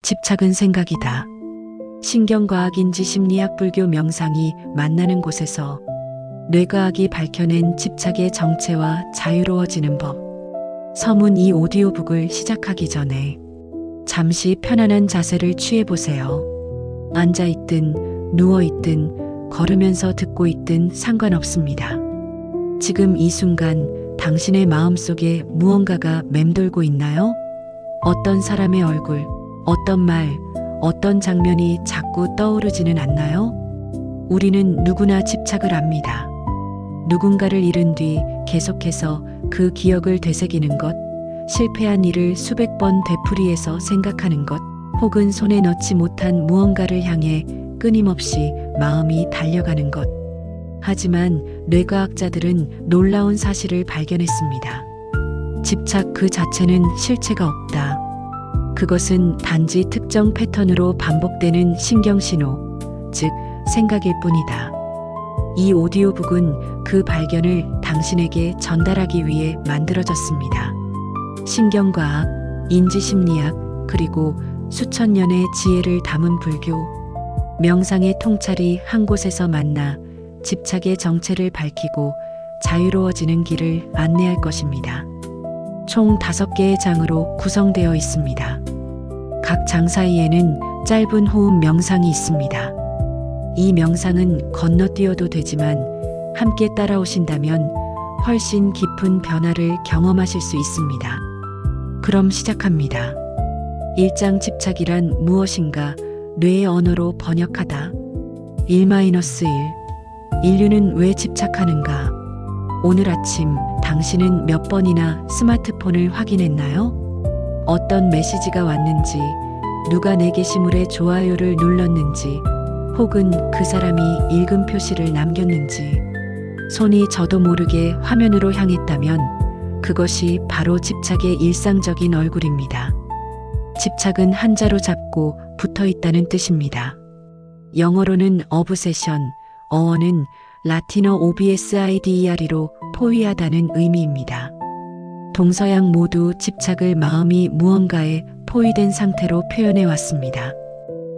집착은 생각이다. 신경과학인지 심리학 불교 명상이 만나는 곳에서 뇌과학이 밝혀낸 집착의 정체와 자유로워지는 법. 서문 이 오디오북을 시작하기 전에 잠시 편안한 자세를 취해보세요. 앉아있든 누워있든 걸으면서 듣고 있든 상관없습니다. 지금 이 순간 당신의 마음속에 무언가가 맴돌고 있나요? 어떤 사람의 얼굴, 어떤 말, 어떤 장면이 자꾸 떠오르지는 않나요? 우리는 누구나 집착을 합니다. 누군가를 잃은 뒤 계속해서 그 기억을 되새기는 것, 실패한 일을 수백 번 되풀이해서 생각하는 것, 혹은 손에 넣지 못한 무언가를 향해 끊임없이 마음이 달려가는 것. 하지만 뇌과학자들은 놀라운 사실을 발견했습니다. 집착 그 자체는 실체가 없다. 그것은 단지 특정 패턴으로 반복되는 신경신호, 즉 생각일 뿐이다. 이 오디오북은 그 발견을 당신에게 전달하기 위해 만들어졌습니다. 신경과학, 인지심리학, 그리고 수천 년의 지혜를 담은 불교, 명상의 통찰이 한 곳에서 만나 집착의 정체를 밝히고 자유로워지는 길을 안내할 것입니다. 총 5개의 장으로 구성되어 있습니다. 각 장 사이에는 짧은 호흡 명상이 있습니다. 이 명상은 건너뛰어도 되지만 함께 따라오신다면 훨씬 깊은 변화를 경험하실 수 있습니다. 그럼 시작합니다. 1장 집착이란 무엇인가? 뇌의 언어로 번역하다. 1-1 인류는 왜 집착하는가? 오늘 아침 당신은 몇 번이나 스마트폰을 확인했나요? 어떤 메시지가 왔는지, 누가 내 게시물에 좋아요를 눌렀는지, 혹은 그 사람이 읽음 표시를 남겼는지. 손이 저도 모르게 화면으로 향했다면 그것이 바로 집착의 일상적인 얼굴입니다. 집착은 한자로 잡고 붙어 있다는 뜻입니다. 영어로는 어브세션, 어어는 라틴어 obseder로 포위하다는 의미입니다. 동서양 모두 집착을 마음이 무언가에 포위된 상태로 표현해 왔습니다.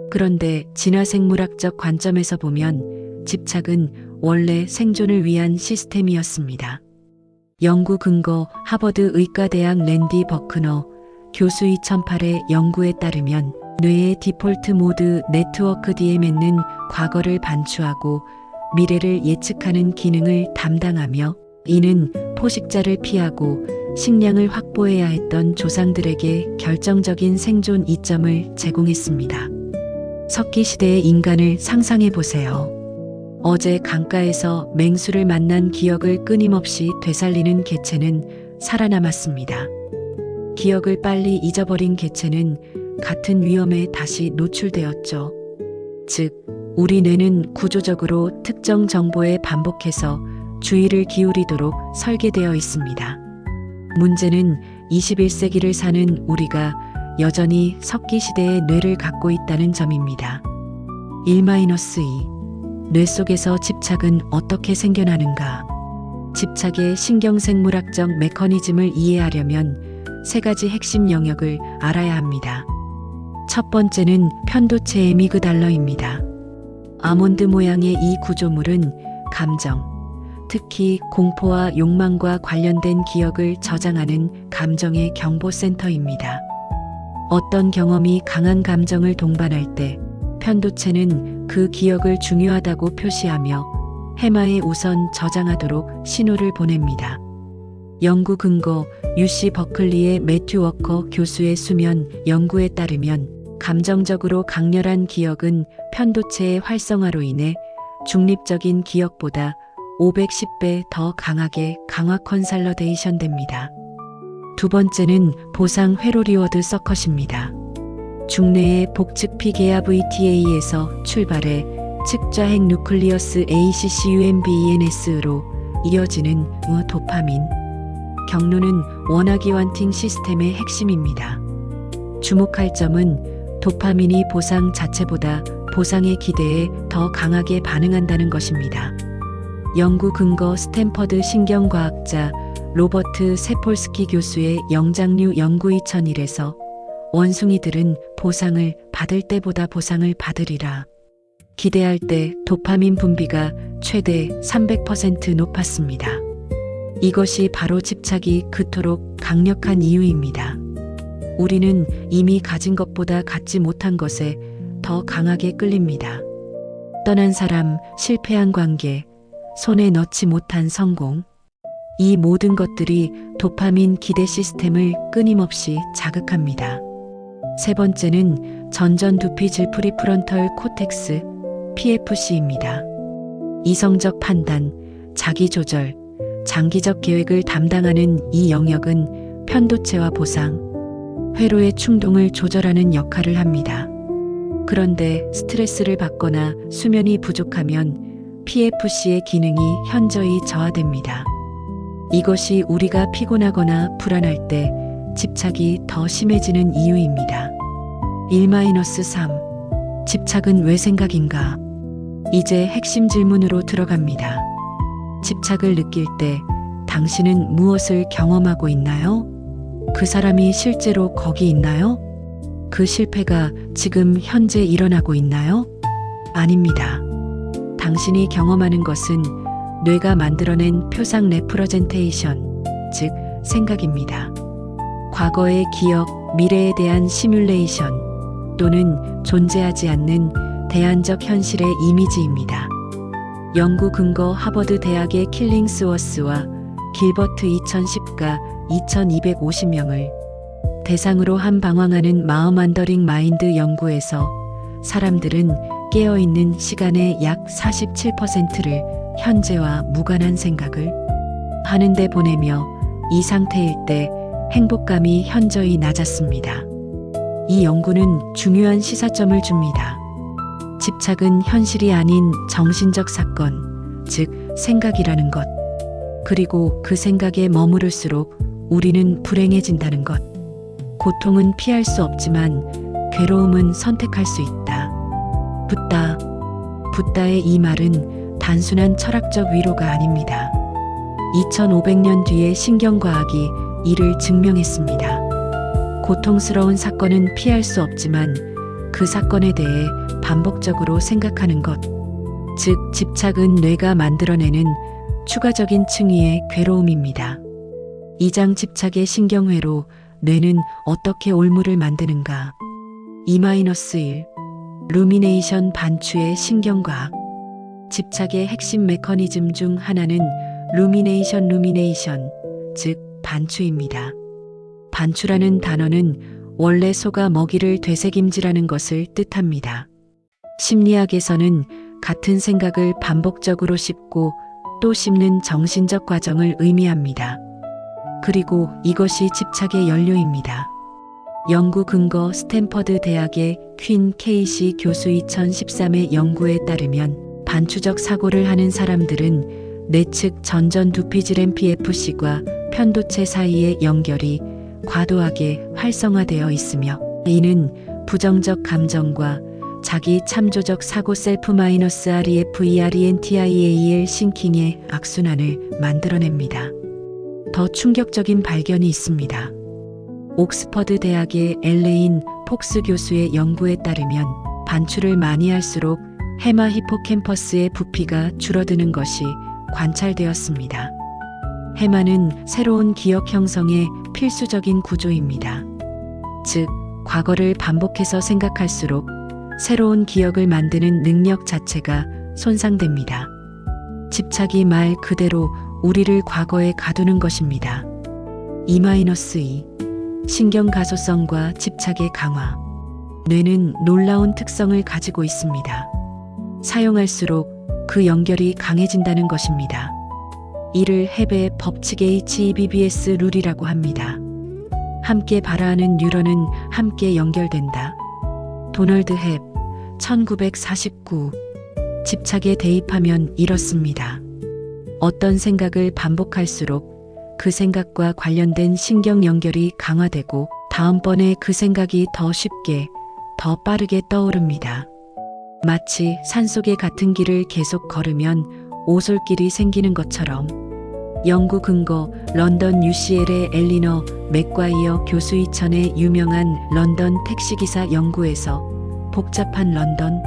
그런데 진화생물학적 관점에서 보면 집착은 원래 생존을 위한 시스템이었습니다. 연구 근거 하버드 의과대학 랜디 버크너 교수 2008의 연구에 따르면 뇌의 디폴트 모드 네트워크 DMN은 과거를 반추하고 미래를 예측하는 기능을 담당하며, 이는 포식자를 피하고 식량을 확보해야 했던 조상들에게 결정적인 생존 이점을 제공했습니다. 석기시대의 인간을 상상해 보세요. 어제 강가에서 맹수를 만난 기억을 끊임없이 되살리는 개체는 살아남았습니다. 기억을 빨리 잊어버린 개체는 같은 위험에 다시 노출되었죠. 즉, 우리 뇌는 구조적으로 특정 정보에 반복해서 주의를 기울이도록 설계되어 있습니다. 문제는 21세기를 사는 우리가 여전히 석기시대의 뇌를 갖고 있다는 점입니다. 1-2 뇌 속에서 집착은 어떻게 생겨나는가? 집착의 신경생물학적 메커니즘을 이해하려면 3가지 핵심 영역을 알아야 합니다. 첫 번째는 편도체 에미그달러입니다. 아몬드 모양의 이 구조물은 감정, 특히 공포와 욕망과 관련된 기억을 저장하는 감정의 경보센터입니다. 어떤 경험이 강한 감정을 동반할 때 편도체는 그 기억을 중요하다고 표시하며 해마에 우선 저장하도록 신호를 보냅니다. 연구 근거 UC 버클리의 매튜 워커 교수의 수면 연구에 따르면 감정적으로 강렬한 기억은 편도체의 활성화로 인해 중립적인 기억보다 510배 더 강하게 강화 컨설러데이션 됩니다. 두 번째는 보상 회로 리워드 서컷입니다. 중뇌의 복측 PGAVTA에서 출발해 측좌핵 누클리어스 ACCUMBENS로 이어지는 도파민. 경로는 워너기원팅 시스템의 핵심입니다. 주목할 점은 도파민이 보상 자체보다 보상의 기대에 더 강하게 반응한다는 것입니다. 연구 근거 스탠퍼드 신경과학자 로버트 세폴스키 교수의 영장류 연구 2001에서 원숭이들은 보상을 받을 때보다 보상을 받으리라. 기대할 때 도파민 분비가 최대 300% 높았습니다. 이것이 바로 집착이 그토록 강력한 이유입니다. 우리는 이미 가진 것보다 갖지 못한 것에 더 강하게 끌립니다. 떠난 사람, 실패한 관계, 손에 넣지 못한 성공. 이 모든 것들이 도파민 기대 시스템을 끊임없이 자극합니다. 세 번째는 전전두피질 프리프론털 코텍스 PFC입니다. 이성적 판단, 자기조절, 장기적 계획을 담당하는 이 영역은 편도체와 보상, 회로의 충동을 조절하는 역할을 합니다. 그런데 스트레스를 받거나 수면이 부족하면 PFC의 기능이 현저히 저하됩니다. 이것이 우리가 피곤하거나 불안할 때 집착이 더 심해지는 이유입니다. 1-3. 집착은 왜 생각인가? 이제 핵심 질문으로 들어갑니다. 집착을 느낄 때 당신은 무엇을 경험하고 있나요? 그 사람이 실제로 거기 있나요? 그 실패가 지금 현재 일어나고 있나요? 아닙니다. 당신이 경험하는 것은 뇌가 만들어낸 표상 레프레젠테이션, 즉 생각입니다. 과거의 기억, 미래에 대한 시뮬레이션 또는 존재하지 않는 대안적 현실의 이미지입니다. 연구 근거 하버드 대학의 킬링스워스와 길버트 2010가 2250명을 대상으로 한 방황하는 마음 안더링 마인드 연구에서 사람들은 깨어있는 시간의 약 47%를 현재와 무관한 생각을 하는데 보내며 이 상태일 때 행복감이 현저히 낮았습니다. 이 연구는 중요한 시사점을 줍니다. 집착은 현실이 아닌 정신적 사건, 즉 생각이라는 것. 그리고 그 생각에 머무를수록 우리는 불행해진다는 것. 고통은 피할 수 없지만 괴로움은 선택할 수 있다. 붓다. 붓다의 이 말은 단순한 철학적 위로가 아닙니다. 2500년 뒤에 신경과학이 이를 증명했습니다. 고통스러운 사건은 피할 수 없지만 그 사건에 대해 반복적으로 생각하는 것. 즉, 집착은 뇌가 만들어내는 추가적인 층위의 괴로움입니다. 2장 집착의 신경회로 뇌는 어떻게 올무를 만드는가? 2-1 루미네이션 반추의 신경과학. 집착의 핵심 메커니즘 중 하나는 루미네이션, 즉 반추입니다. 반추라는 단어는 원래 소가 먹이를 되새김질하는 것을 뜻합니다. 심리학에서는 같은 생각을 반복적으로 씹고 또 씹는 정신적 과정을 의미합니다. 그리고 이것이 집착의 연료입니다. 연구 근거 스탠퍼드 대학의 퀸 케이시 교수 2013의 연구에 따르면 반추적 사고를 하는 사람들은 내측 전전두피질 MPFC과 편도체 사이의 연결이 과도하게 활성화되어 있으며 이는 부정적 감정과 자기 참조적 사고 self-REFERENTIAL 싱킹의 악순환을 만들어냅니다. 더 충격적인 발견이 있습니다. 옥스퍼드 대학의 엘레인 폭스 교수의 연구에 따르면 반추를 많이 할수록 해마 히포캠퍼스의 부피가 줄어드는 것이 관찰되었습니다. 해마는 새로운 기억 형성의 필수적인 구조입니다. 즉, 과거를 반복해서 생각할수록 새로운 기억을 만드는 능력 자체가 손상됩니다. 집착이 말 그대로 우리를 과거에 가두는 것입니다. 2-2 신경 가소성과 집착의 강화. 뇌는 놀라운 특성을 가지고 있습니다. 사용할수록 그 연결이 강해진다는 것입니다. 이를 heb의 법칙 HEBBS 룰이라고 합니다. 함께 발화하는 뉴런은 함께 연결된다. 도널드 heb 1949. 집착에 대입하면 이렇습니다. 어떤 생각을 반복할수록 그 생각과 관련된 신경 연결이 강화되고 다음번에 그 생각이 더 쉽게, 더 빠르게 떠오릅니다. 마치 산속의 같은 길을 계속 걸으면 오솔길이 생기는 것처럼 연구 근거 런던 UCL의 엘리너 맥과이어 교수 2000의 유명한 런던 택시기사 연구에서 복잡한 런던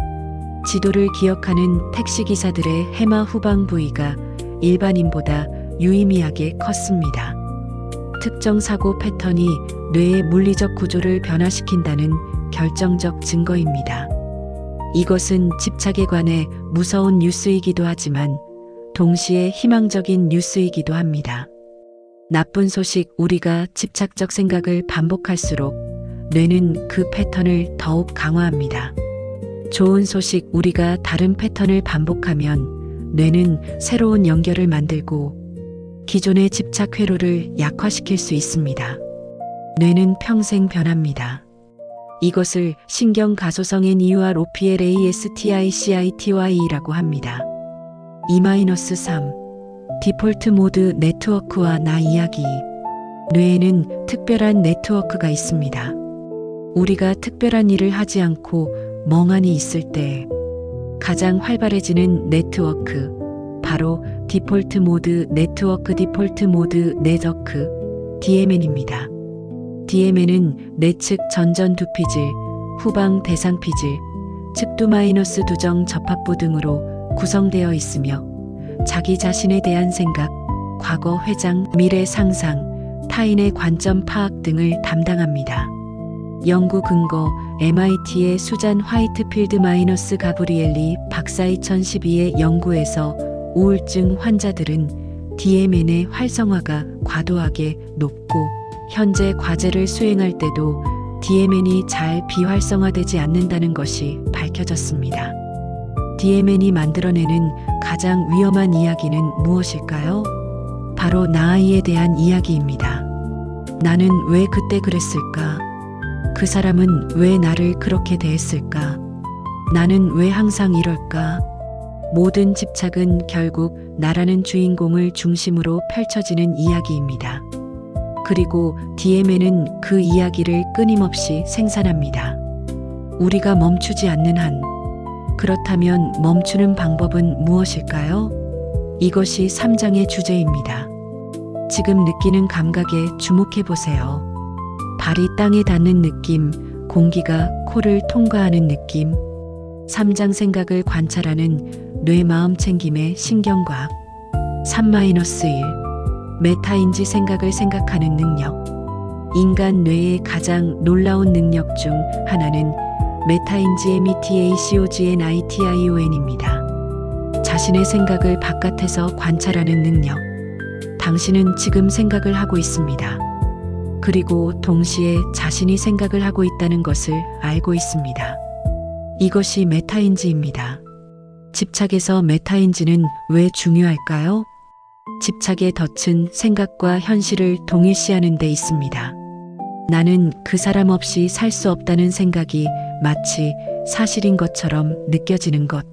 지도를 기억하는 택시기사들의 해마 후방 부위가 일반인보다 유의미하게 컸습니다. 특정 사고 패턴이 뇌의 물리적 구조를 변화시킨다는 결정적 증거입니다. 이것은 집착에 관해 무서운 뉴스이기도 하지만 동시에 희망적인 뉴스이기도 합니다. 나쁜 소식, 우리가 집착적 생각을 반복할수록 뇌는 그 패턴을 더욱 강화합니다. 좋은 소식, 우리가 다른 패턴을 반복하면 뇌는 새로운 연결을 만들고 기존의 집착 회로를 약화시킬 수 있습니다. 뇌는 평생 변합니다. 이것을 신경가소성 NEUROPLASTICITY라고 합니다. 2-3. 디폴트 모드 네트워크와 나 이야기. 뇌에는 특별한 네트워크가 있습니다. 우리가 특별한 일을 하지 않고 멍하니 있을 때 가장 활발해지는 네트워크, 바로 디폴트 모드 네트워크, 디폴트 모드 네트워크, DMN입니다. DMN은 내측 전전 두피질, 후방 대상 피질, 측두 -2정 접합부 등으로 구성되어 있으며 자기 자신에 대한 생각, 과거 회상, 미래 상상, 타인의 관점 파악 등을 담당합니다. 연구 근거 MIT의 수잔 화이트필드 - 가브리엘리 박사 2012의 연구에서 우울증 환자들은 DMN의 활성화가 과도하게 높고 현재 과제를 수행할 때도 DMN이 잘 비활성화되지 않는다는 것이 밝혀졌습니다. DMN이 만들어내는 가장 위험한 이야기는 무엇일까요? 바로 나아이에 대한 이야기입니다. 나는 왜 그때 그랬을까? 그 사람은 왜 나를 그렇게 대했을까? 나는 왜 항상 이럴까? 모든 집착은 결국 나라는 주인공을 중심으로 펼쳐지는 이야기입니다. 그리고 DMN은 그 이야기를 끊임없이 생산합니다. 우리가 멈추지 않는 한, 그렇다면 멈추는 방법은 무엇일까요? 이것이 3장의 주제입니다. 지금 느끼는 감각에 주목해 보세요. 발이 땅에 닿는 느낌, 공기가 코를 통과하는 느낌. 3장 생각을 관찰하는 뇌 마음 챙김의 신경과학. 3-1 메타인지 생각을 생각하는 능력. 인간 뇌의 가장 놀라운 능력 중 하나는 메타인지 METACOGNITION입니다. 자신의 생각을 바깥에서 관찰하는 능력. 당신은 지금 생각을 하고 있습니다. 그리고 동시에 자신이 생각을 하고 있다는 것을 알고 있습니다. 이것이 메타인지입니다. 집착에서 메타인지는 왜 중요할까요? 집착의 덫은 생각과 현실을 동일시하는 데 있습니다. 나는 그 사람 없이 살 수 없다는 생각이 마치 사실인 것처럼 느껴지는 것.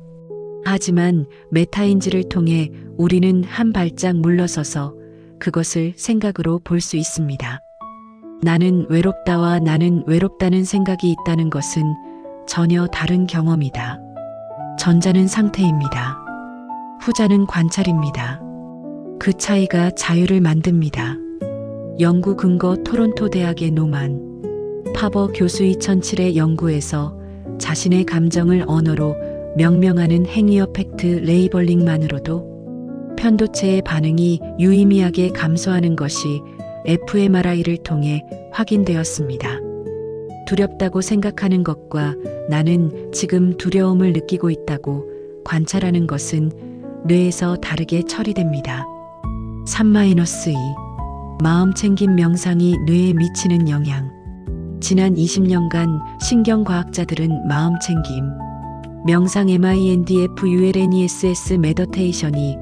하지만 메타인지를 통해 우리는 한 발짝 물러서서 그것을 생각으로 볼 수 있습니다. 나는 외롭다와 나는 외롭다는 생각이 있다는 것은 전혀 다른 경험이다. 전자는 상태입니다. 후자는 관찰입니다. 그 차이가 자유를 만듭니다. 연구 근거 토론토 대학의 노만 파버 교수 2007의 연구에서 자신의 감정을 언어로 명명하는 행위어 팩트 레이벌링만으로도 편도체의 반응이 유의미하게 감소하는 것이 fMRI를 통해 확인되었습니다. 두렵다고 생각하는 것과 나는 지금 두려움을 느끼고 있다고 관찰하는 것은 뇌에서 다르게 처리됩니다. 3-2 마음 챙김 명상이 뇌에 미치는 영향. 지난 20년간 신경과학자들은 마음 챙김, 명상 MINDFULNESS 메디테이션이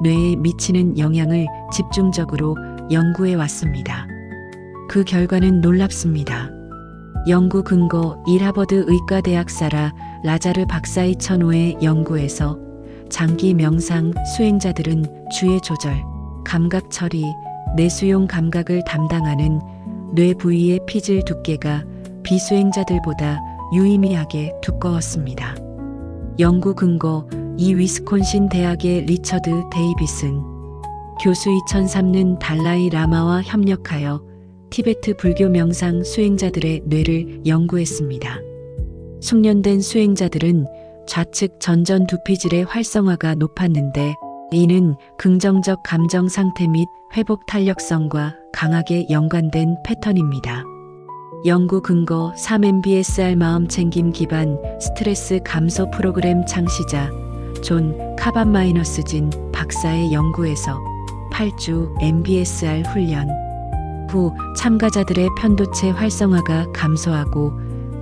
뇌에 미치는 영향을 집중적으로 연구해 왔습니다. 그 결과는 놀랍습니다. 연구 근거 1 하버드 의과대학사라 라자르 박사 2005의 연구에서 장기 명상 수행자들은 주의 조절, 감각 처리, 내수용 감각을 담당하는 뇌 부위의 피질 두께가 비수행자들보다 유의미하게 두꺼웠습니다. 연구 근거 이 위스콘신 대학의 리처드 데이비슨 교수 2003는 달라이 라마와 협력하여 티베트 불교 명상 수행자들의 뇌를 연구했습니다. 숙련된 수행자들은 좌측 전전 두피질의 활성화가 높았는데 이는 긍정적 감정 상태 및 회복 탄력성과 강하게 연관된 패턴입니다. 연구 근거 3MBSR 마음챙김 기반 스트레스 감소 프로그램 창시자 존 카반-진 박사의 연구에서 8주 MBSR 훈련 후 참가자들의 편도체 활성화가 감소하고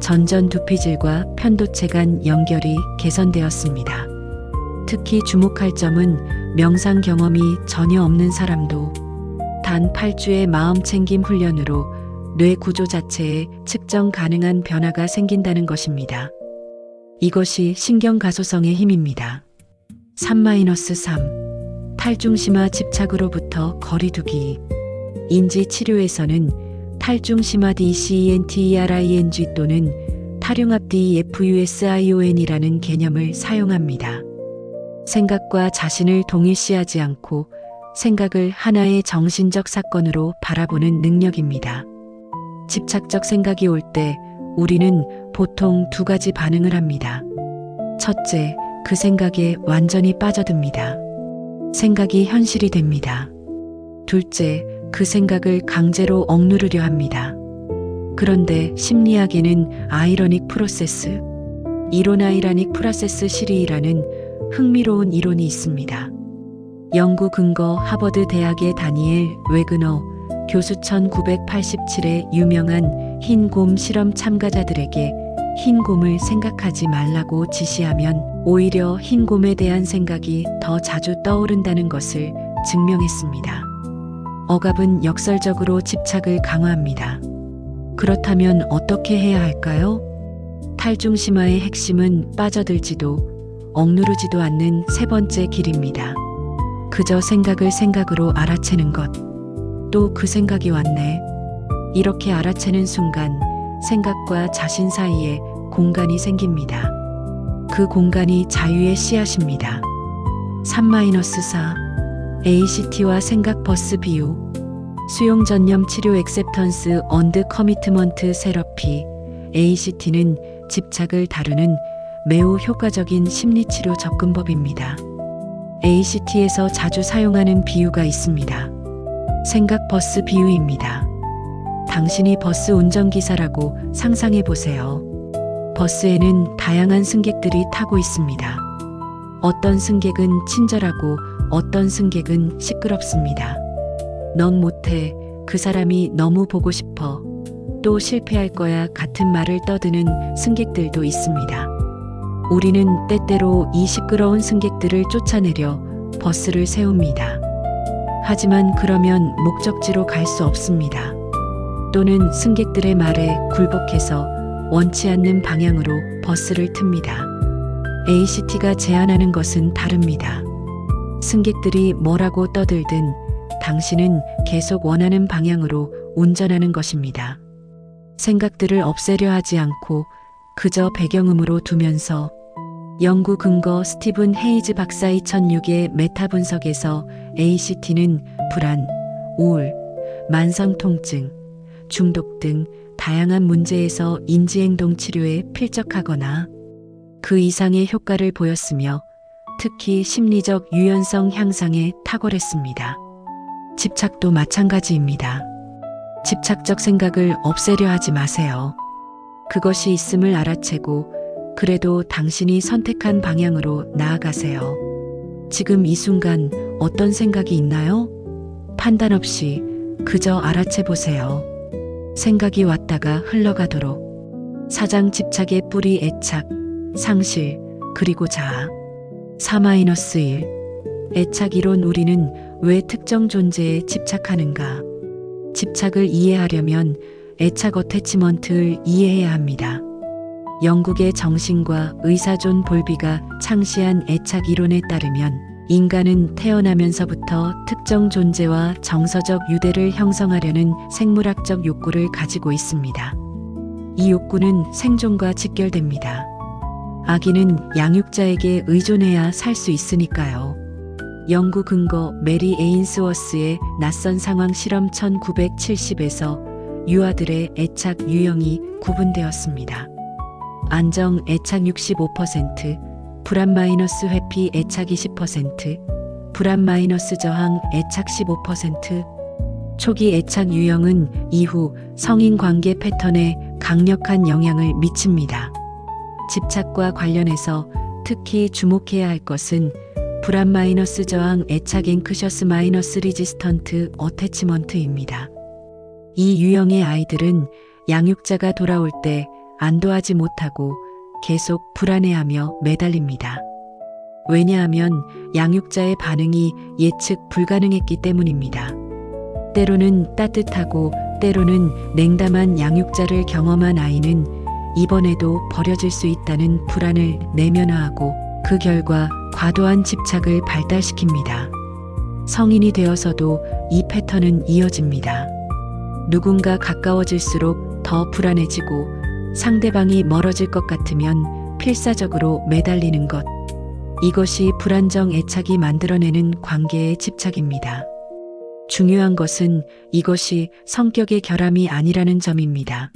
전전 두피질과 편도체 간 연결이 개선되었습니다. 특히 주목할 점은 명상 경험이 전혀 없는 사람도 단 8주의 마음챙김 훈련으로 뇌 구조 자체에 측정 가능한 변화가 생긴다는 것입니다. 이것이 신경가소성의 힘입니다. 3-3 탈중심화 집착으로부터 거리두기 인지치료에서는 탈중심화 DCENTERING 또는 탈융합 DEFUSION이라는 개념을 사용합니다. 생각과 자신을 동일시하지 않고 생각을 하나의 정신적 사건으로 바라보는 능력입니다. 집착적 생각이 올 때 우리는 보통 두 가지 반응을 합니다. 첫째, 그 생각에 완전히 빠져듭니다. 생각이 현실이 됩니다. 둘째, 그 생각을 강제로 억누르려 합니다. 그런데 심리학에는 아이러닉 프로세스, 이로나이라닉 프로세스 시리이라는 흥미로운 이론이 있습니다. 연구 근거 하버드 대학의 다니엘 웨그너 교수 1987에 유명한 흰 곰 실험 참가자들에게 흰 곰을 생각하지 말라고 지시하면 오히려 흰 곰에 대한 생각이 더 자주 떠오른다는 것을 증명했습니다. 억압은 역설적으로 집착을 강화합니다. 그렇다면 어떻게 해야 할까요? 탈중심화의 핵심은 빠져들지도 억누르지도 않는 세 번째 길입니다. 그저 생각을 생각으로 알아채는 것. 또 그 생각이 왔네. 이렇게 알아채는 순간 생각과 자신 사이에 공간이 생깁니다. 그 공간이 자유의 씨앗입니다. 3-4 ACT와 생각 버스 비유 수용 전념 치료 액셉턴스 언드 커미트먼트 세러피 ACT는 집착을 다루는 매우 효과적인 심리치료 접근법입니다. ACT에서 자주 사용하는 비유가 있습니다. 생각 버스 비유입니다. 당신이 버스 운전기사라고 상상해 보세요. 버스에는 다양한 승객들이 타고 있습니다. 어떤 승객은 친절하고 어떤 승객은 시끄럽습니다. 넌 못해. 그 사람이 너무 보고 싶어. 또 실패할 거야 같은 말을 떠드는 승객들도 있습니다. 우리는 때때로 이 시끄러운 승객들을 쫓아내려 버스를 세웁니다. 하지만 그러면 목적지로 갈 수 없습니다. 또는 승객들의 말에 굴복해서 원치 않는 방향으로 버스를 틉니다. ACT가 제안하는 것은 다릅니다. 승객들이 뭐라고 떠들든 당신은 계속 원하는 방향으로 운전하는 것입니다. 생각들을 없애려 하지 않고 그저 배경음으로 두면서 연구 근거 스티븐 헤이즈 박사 2006의 메타 분석에서 ACT는 불안, 우울, 만성 통증, 중독 등 다양한 문제에서 인지행동 치료에 필적하거나 그 이상의 효과를 보였으며 특히 심리적 유연성 향상에 탁월했습니다. 집착도 마찬가지입니다. 집착적 생각을 없애려 하지 마세요. 그것이 있음을 알아채고 그래도 당신이 선택한 방향으로 나아가세요. 지금 이 순간 어떤 생각이 있나요? 판단 없이 그저 알아채 보세요. 생각이 왔다가 흘러가도록. 사장 집착의 뿌리 애착, 상실, 그리고 자아. 4-1 애착 이론 우리는 왜 특정 존재에 집착하는가? 집착을 이해하려면 애착 어태치먼트를 이해해야 합니다. 영국의 정신과 의사 존 볼비가 창시한 애착 이론에 따르면 인간은 태어나면서부터 특정 존재와 정서적 유대를 형성하려는 생물학적 욕구를 가지고 있습니다. 이 욕구는 생존과 직결됩니다. 아기는 양육자에게 의존해야 살 수 있으니까요. 연구 근거 메리 에인스워스의 낯선 상황 실험 1970에서 유아들의 애착 유형이 구분되었습니다. 안정 애착 65%, 불안 마이너스 회피 애착 20%, 불안 마이너스 저항 애착 15%. 초기 애착 유형은 이후 성인 관계 패턴에 강력한 영향을 미칩니다. 집착과 관련해서 특히 주목해야 할 것은 불안 마이너스 저항 애착 앵크셔스 마이너스 리지스턴트 어태치먼트입니다. 이 유형의 아이들은 양육자가 돌아올 때 안도하지 못하고 계속 불안해하며 매달립니다. 왜냐하면 양육자의 반응이 예측 불가능했기 때문입니다. 때로는 따뜻하고 때로는 냉담한 양육자를 경험한 아이는 이번에도 버려질 수 있다는 불안을 내면화하고 그 결과 과도한 집착을 발달시킵니다. 성인이 되어서도 이 패턴은 이어집니다. 누군가 가까워질수록 더 불안해지고 상대방이 멀어질 것 같으면 필사적으로 매달리는 것. 이것이 불안정 애착이 만들어내는 관계의 집착입니다. 중요한 것은 이것이 성격의 결함이 아니라는 점입니다.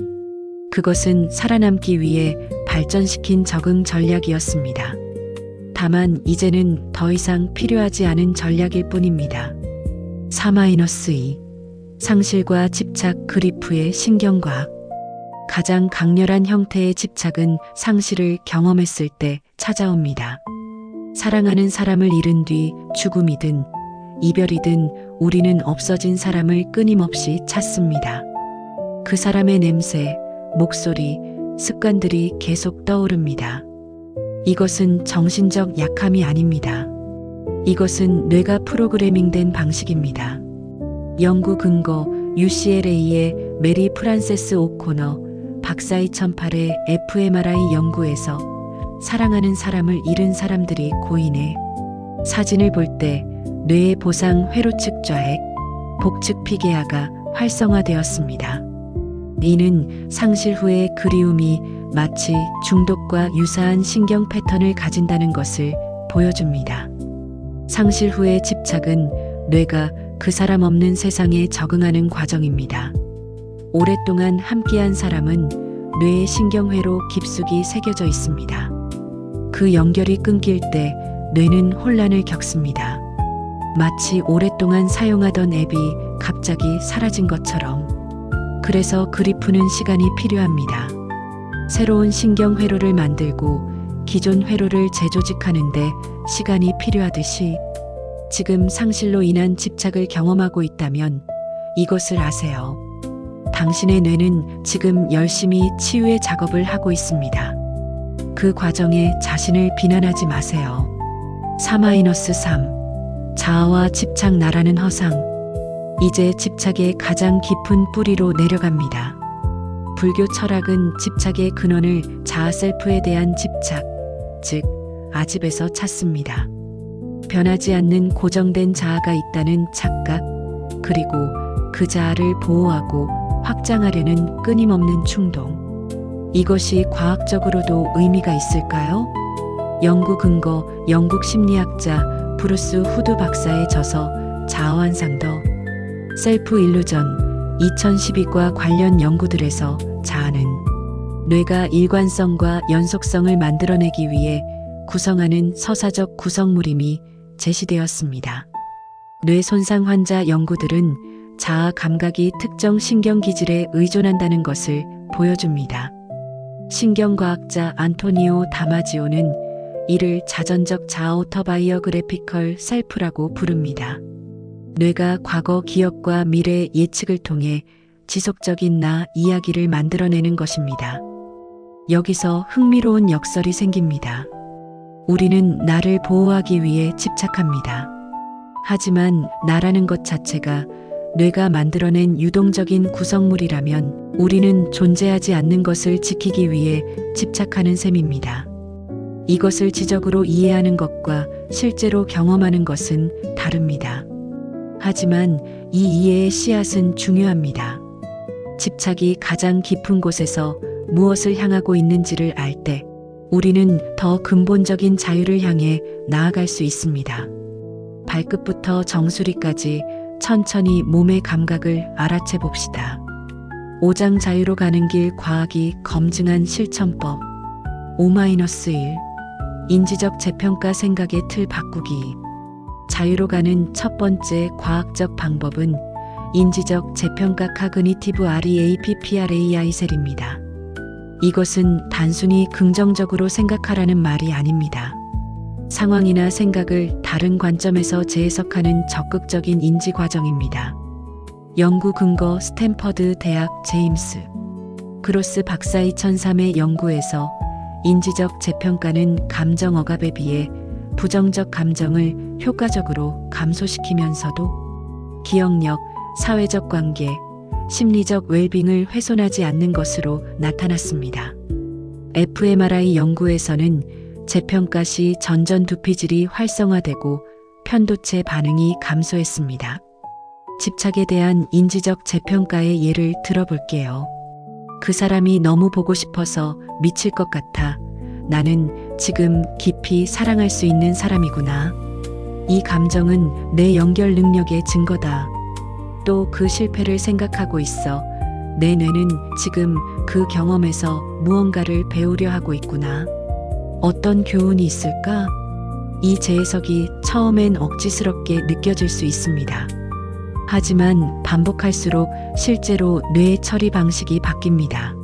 그것은 살아남기 위해 발전시킨 적응 전략이었습니다. 다만 이제는 더 이상 필요하지 않은 전략일 뿐입니다. 4-2 상실과 집착 그리프의 신경과학. 가장 강렬한 형태의 집착은 상실을 경험했을 때 찾아옵니다. 사랑하는 사람을 잃은 뒤 죽음이든 이별이든 우리는 없어진 사람을 끊임없이 찾습니다. 그 사람의 냄새, 목소리, 습관들이 계속 떠오릅니다. 이것은 정신적 약함이 아닙니다. 이것은 뇌가 프로그래밍된 방식입니다. 연구 근거 UCLA의 메리 프란세스 오코너 박사 2008의 fMRI 연구에서 사랑하는 사람을 잃은 사람들이 고인의 사진을 볼 때 뇌의 보상 회로측 좌핵, 복측 피계아가 활성화되었습니다. 이는 상실 후의 그리움이 마치 중독과 유사한 신경 패턴을 가진다는 것을 보여줍니다. 상실 후의 집착은 뇌가 그 사람 없는 세상에 적응하는 과정입니다. 오랫동안 함께한 사람은 뇌의 신경회로 깊숙이 새겨져 있습니다. 그 연결이 끊길 때 뇌는 혼란을 겪습니다. 마치 오랫동안 사용하던 앱이 갑자기 사라진 것처럼. 그래서 그리프는 시간이 필요합니다. 새로운 신경회로를 만들고 기존 회로를 재조직하는데 시간이 필요하듯이 지금 상실로 인한 집착을 경험하고 있다면 이것을 아세요. 당신의 뇌는 지금 열심히 치유의 작업을 하고 있습니다. 그 과정에 자신을 비난하지 마세요. 4-3 자아와 집착 나라는 허상. 이제 집착의 가장 깊은 뿌리로 내려갑니다. 불교 철학은 집착의 근원을 자아 셀프에 대한 집착, 즉 아집에서 찾습니다. 변하지 않는 고정된 자아가 있다는 착각, 그리고 그 자아를 보호하고 확장하려는 끊임없는 충동. 이것이 과학적으로도 의미가 있을까요? 연구 근거 영국 심리학자 브루스 후드 박사의 저서 자아환상 더 셀프 일루전 2012과 관련 연구들에서 자아는 뇌가 일관성과 연속성을 만들어내기 위해 구성하는 서사적 구성물임이 제시되었습니다. 뇌 손상 환자 연구들은 자아 감각이 특정 신경 기질에 의존한다는 것을 보여줍니다. 신경과학자 안토니오 다마지오는 이를 자전적 자아 오토바이어그래피컬 셀프라고 부릅니다. 뇌가 과거 기억과 미래 예측을 통해 지속적인 나 이야기를 만들어내는 것입니다. 여기서 흥미로운 역설이 생깁니다. 우리는 나를 보호하기 위해 집착합니다. 하지만 나라는 것 자체가 뇌가 만들어낸 유동적인 구성물이라면 우리는 존재하지 않는 것을 지키기 위해 집착하는 셈입니다. 이것을 지적으로 이해하는 것과 실제로 경험하는 것은 다릅니다. 하지만 이 이해의 씨앗은 중요합니다. 집착이 가장 깊은 곳에서 무엇을 향하고 있는지를 알 때 우리는 더 근본적인 자유를 향해 나아갈 수 있습니다. 발끝부터 정수리까지 천천히 몸의 감각을 알아채 봅시다. 5장 자유로 가는 길 과학이 검증한 실천법. 5-1 인지적 재평가 생각의 틀 바꾸기. 자유로 가는 첫 번째 과학적 방법은 인지적 재평가 카그니티브 REAPPRAI셀입니다. 이것은 단순히 긍정적으로 생각하라는 말이 아닙니다. 상황이나 생각을 다른 관점에서 재해석하는 적극적인 인지 과정입니다. 연구 근거 스탠퍼드 대학 제임스 그로스 박사 2003의 연구에서 인지적 재평가는 감정 억압에 비해 부정적 감정을 효과적으로 감소시키면서도 기억력, 사회적 관계, 심리적 웰빙을 훼손하지 않는 것으로 나타났습니다. fMRI 연구에서는 재평가 시 전전 두피질이 활성화되고 편도체 반응이 감소했습니다. 집착에 대한 인지적 재평가의 예를 들어볼게요. 그 사람이 너무 보고 싶어서 미칠 것 같아. 나는 지금 깊이 사랑할 수 있는 사람이구나. 이 감정은 내 연결 능력의 증거다. 또 그 실패를 생각하고 있어. 내 뇌는 지금 그 경험에서 무언가를 배우려 하고 있구나. 어떤 교훈이 있을까? 이 재해석이 처음엔 억지스럽게 느껴질 수 있습니다. 하지만 반복할수록 실제로 뇌의 처리 방식이 바뀝니다.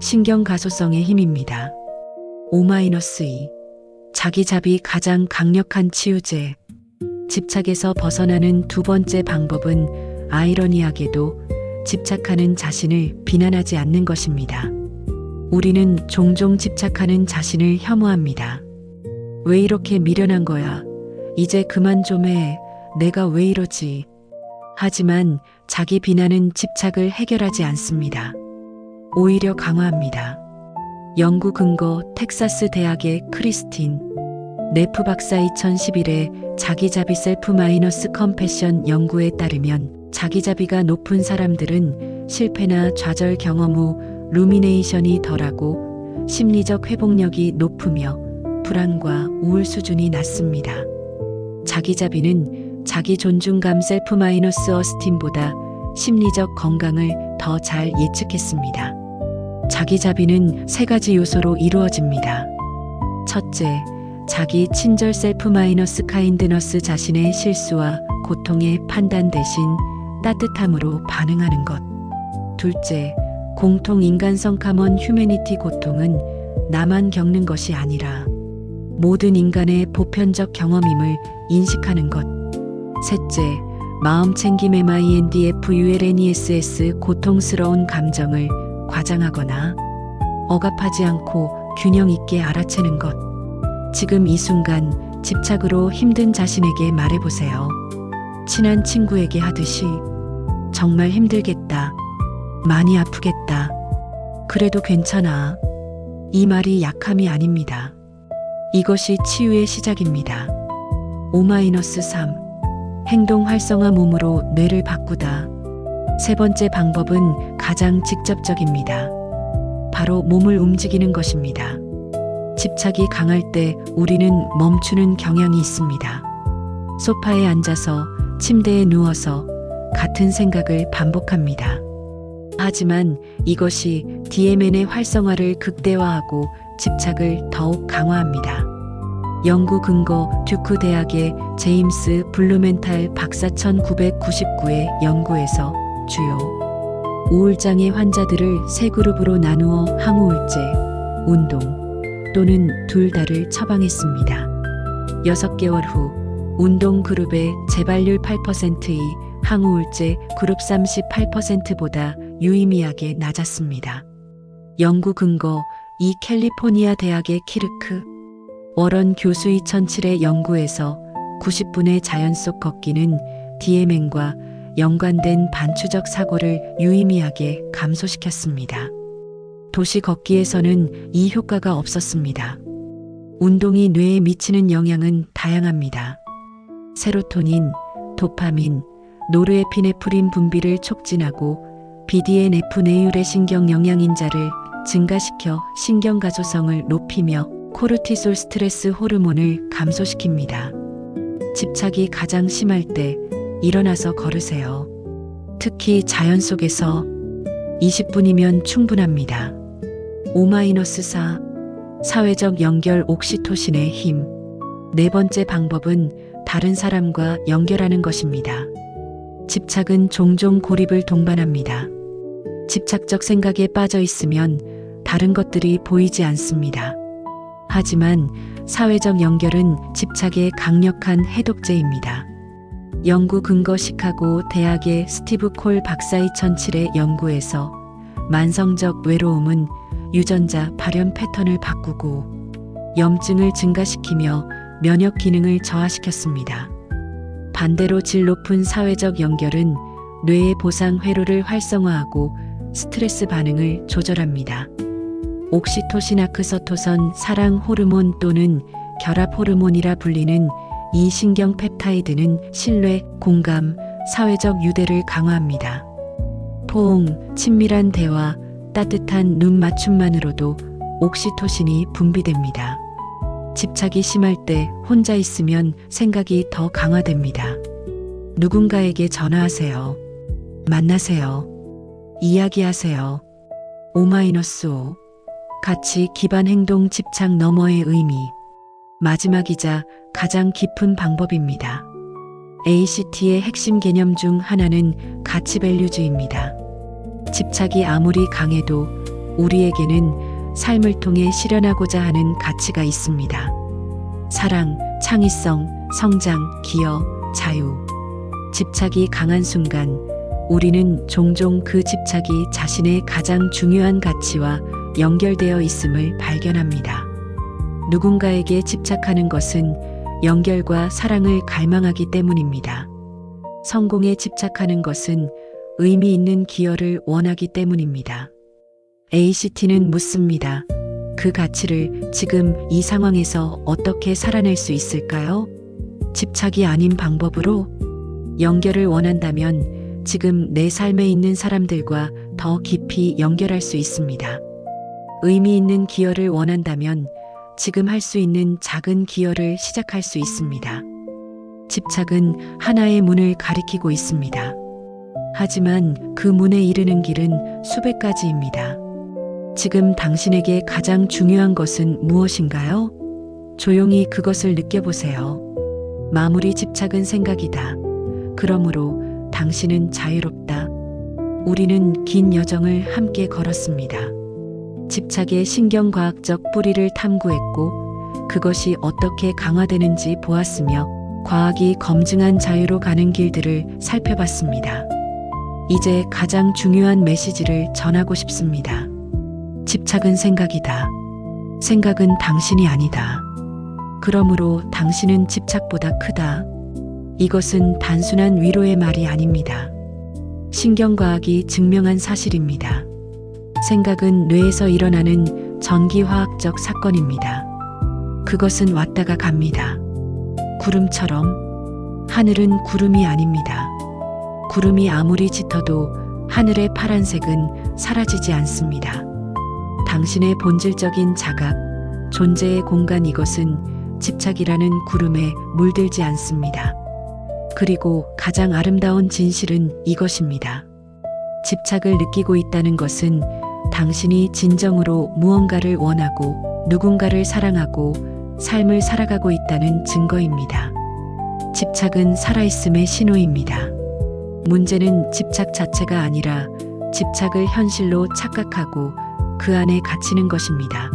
신경 가소성의 힘입니다. 5-2 자기잡이 가장 강력한 치유제. 집착에서 벗어나는 두 번째 방법은 아이러니하게도 집착하는 자신을 비난하지 않는 것입니다. 우리는 종종 집착하는 자신을 혐오합니다. 왜 이렇게 미련한 거야? 이제 그만 좀 해. 내가 왜 이러지? 하지만 자기 비난은 집착을 해결하지 않습니다. 오히려 강화합니다. 연구 근거 텍사스 대학의 크리스틴 네프 박사 2011의 자기자비 셀프 마이너스 컴패션 연구에 따르면 자기자비가 높은 사람들은 실패나 좌절 경험 후 루미네이션이 덜하고 심리적 회복력이 높으며 불안과 우울 수준이 낮습니다. 자기자비는 자기 존중감 셀프 마이너스 어스팀보다 심리적 건강을 더 잘 예측했습니다. 자기자비는 3가지 요소로 이루어집니다. 첫째, 자기 친절 셀프 마이너스 카인드너스 자신의 실수와 고통의 판단 대신 따뜻함으로 반응하는 것. 둘째, 공통 인간성 카먼 휴메니티 고통은 나만 겪는 것이 아니라 모든 인간의 보편적 경험임을 인식하는 것. 셋째, 마음 챙김 MINDFULNESS 고통스러운 감정을 과장하거나 억압하지 않고 균형 있게 알아채는 것. 지금 이 순간 집착으로 힘든 자신에게 말해보세요. 친한 친구에게 하듯이 정말 힘들겠다. 많이 아프겠다. 그래도 괜찮아. 이 말이 약함이 아닙니다. 이것이 치유의 시작입니다. 5-3 행동 활성화 몸으로 뇌를 바꾸다. 세 번째 방법은 가장 직접적입니다. 바로 몸을 움직이는 것입니다. 집착이 강할 때 우리는 멈추는 경향이 있습니다. 소파에 앉아서 침대에 누워서 같은 생각을 반복합니다. 하지만 이것이 DMN의 활성화를 극대화하고 집착을 더욱 강화합니다. 연구 근거 듀크 대학의 제임스 블루멘탈 박사 1999의 연구에서 주요 우울장애 환자들을 3그룹으로 나누어 항우울제, 운동 또는 둘 다를 처방했습니다. 6개월 후 운동 그룹의 재발률 8%이 항우울제 그룹 38%보다 유의미하게 낮았습니다. 연구 근거 이 캘리포니아 대학의 키르크 워런 교수 2007의 연구에서 90분의 자연 속 걷기는 DMN과 연관된 반추적 사고를 유의미하게 감소시켰습니다. 도시 걷기에서는 이 효과가 없었습니다. 운동이 뇌에 미치는 영향은 다양합니다. 세로토닌, 도파민, 노르에피네프린 분비를 촉진하고 BDNF 뇌율의 신경 영양인자를 증가시켜 신경 가소성을 높이며 코르티솔 스트레스 호르몬을 감소시킵니다. 집착이 가장 심할 때 일어나서 걸으세요. 특히 자연 속에서 20분이면 충분합니다. 5-4 사회적 연결 옥시토신의 힘. 네 번째 방법은 다른 사람과 연결하는 것입니다. 집착은 종종 고립을 동반합니다. 집착적 생각에 빠져 있으면 다른 것들이 보이지 않습니다. 하지만 사회적 연결은 집착의 강력한 해독제입니다. 영구 근거 시카고 대학의 스티브 콜 박사 2007의 연구에서 만성적 외로움은 유전자 발현 패턴을 바꾸고 염증을 증가시키며 면역 기능을 저하시켰습니다. 반대로 질 높은 사회적 연결은 뇌의 보상 회로를 활성화하고 스트레스 반응을 조절합니다. 옥시토신, 아크서토선, 사랑 호르몬 또는 결합 호르몬이라 불리는 이 신경 펩타이드는 신뢰, 공감, 사회적 유대를 강화합니다. 포옹, 친밀한 대화, 따뜻한 눈 맞춤만으로도 옥시토신이 분비됩니다. 집착이 심할 때 혼자 있으면 생각이 더 강화됩니다. 누군가에게 전화하세요. 만나세요. 이야기하세요. 5-5 가치 기반 행동 집착 너머의 의미. 마지막이자 가장 깊은 방법입니다. ACT의 핵심 개념 중 하나는 가치 밸류주의입니다. 집착이 아무리 강해도 우리에게는 삶을 통해 실현하고자 하는 가치가 있습니다. 사랑, 창의성, 성장, 기여, 자유. 집착이 강한 순간 우리는 종종 그 집착이 자신의 가장 중요한 가치와 연결되어 있음을 발견합니다. 누군가에게 집착하는 것은 연결과 사랑을 갈망하기 때문입니다. 성공에 집착하는 것은 의미 있는 기여를 원하기 때문입니다. ACT는 묻습니다. 그 가치를 지금 이 상황에서 어떻게 살아낼 수 있을까요? 집착이 아닌 방법으로 연결을 원한다면 지금 내 삶에 있는 사람들과 더 깊이 연결할 수 있습니다. 의미 있는 기여를 원한다면 지금 할 수 있는 작은 기여를 시작할 수 있습니다. 집착은 하나의 문을 가리키고 있습니다. 하지만 그 문에 이르는 길은 수백 가지입니다. 지금 당신에게 가장 중요한 것은 무엇인가요? 조용히 그것을 느껴보세요. 마무리. 집착은 생각이다. 그러므로 당신은 자유롭다. 우리는 긴 여정을 함께 걸었습니다. 집착의 신경과학적 뿌리를 탐구했고 그것이 어떻게 강화되는지 보았으며 과학이 검증한 자유로 가는 길들을 살펴봤습니다. 이제 가장 중요한 메시지를 전하고 싶습니다. 집착은 생각이다. 생각은 당신이 아니다. 그러므로 당신은 집착보다 크다. 이것은 단순한 위로의 말이 아닙니다. 신경과학이 증명한 사실입니다. 생각은 뇌에서 일어나는 전기화학적 사건입니다. 그것은 왔다가 갑니다. 구름처럼. 하늘은 구름이 아닙니다. 구름이 아무리 짙어도 하늘의 파란색은 사라지지 않습니다. 당신의 본질적인 자각, 존재의 공간, 이것은 집착이라는 구름에 물들지 않습니다. 그리고 가장 아름다운 진실은 이것입니다. 집착을 느끼고 있다는 것은 당신이 진정으로 무언가를 원하고 누군가를 사랑하고 삶을 살아가고 있다는 증거입니다. 집착은 살아있음의 신호입니다. 문제는 집착 자체가 아니라 집착을 현실로 착각하고 그 안에 갇히는 것입니다.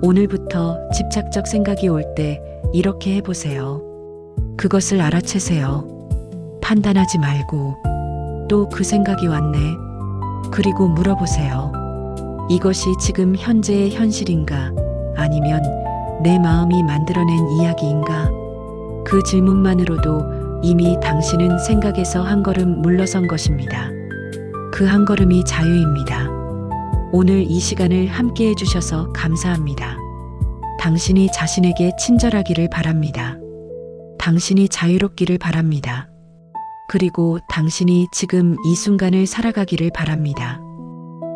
오늘부터 집착적 생각이 올 때 이렇게 해보세요. 그것을 알아채세요. 판단하지 말고 또 그 생각이 왔네. 그리고 물어보세요. 이것이 지금 현재의 현실인가? 아니면 내 마음이 만들어낸 이야기인가? 그 질문만으로도 이미 당신은 생각에서 한 걸음 물러선 것입니다. 그 한 걸음이 자유입니다. 오늘 이 시간을 함께 해주셔서 감사합니다. 당신이 자신에게 친절하기를 바랍니다. 당신이 자유롭기를 바랍니다. 그리고 당신이 지금 이 순간을 살아가기를 바랍니다.